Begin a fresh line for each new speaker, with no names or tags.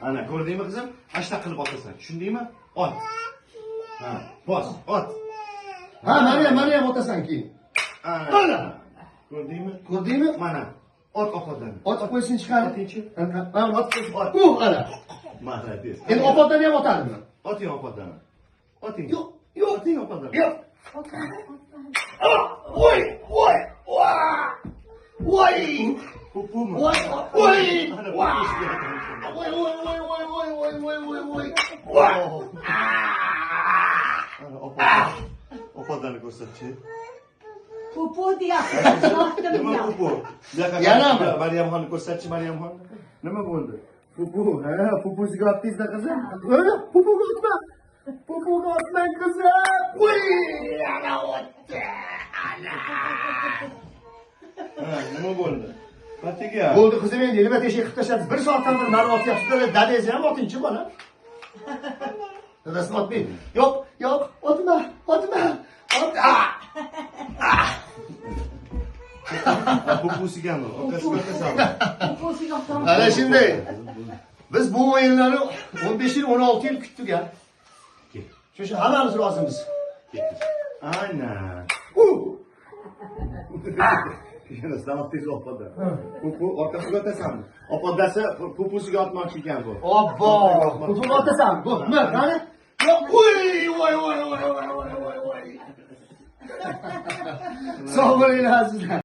Ana, ko'rdingmi qizim? Ashta qilib otasan. Tushundingmi? Ot. Ha, bos, ot.
Ha, mana ham otasan keyin.
Ana. Ko'rdingmi? Mana. Ot opadan.
Ot qo'ysin chiqar.
Otingchi.
Mana ot qo'ysin.
Ot.
Ana.
Молодец.
Endi opadan ham otadimi?
Oting opadan. Oting.
Yo'q, yo'q.
Oting opadan.
Yo'q. Voy, voy, voy.
Pupumi?
Voy, voy. Voy.
Opadan ko'rsatchi.
Pupu deyapti.
Nima pupu?
Yanami?
Maryamxonni ko'rsatchi, Maryamxon. Nima bo'ldi?
Pupu, ha, pupusiga otdingizda qizim. Pupuga otma. Pupuga otmang qizim. Voy, ana otdi. Ana.
Ha, nima bo'ldi? Patiga.
Bo'ldi qizim, endi nima teshik qilib tashladi. 1 soatdan bir mani otyapti. Dadangizni ham otingchi bola. Dadasini otmaydi. Yo'q, yo'q, otma.
Pupusigami? Otasiga otasanmi?
Pupusiga otaman.
Ana shunday. Biz bu o'yinlarni 15 yil, 16 yil kutdik ya. Shu hammamiz rozimiz.
Ana. Yana stavobdagi opadan. Pupu otasiga otasanmi? Opadasi pupusiga otmoqchi ekan bu.
Obbo, pupuga otasan. Bu, mana. Yo'q, voy. Sog' bo'linglar azizlar.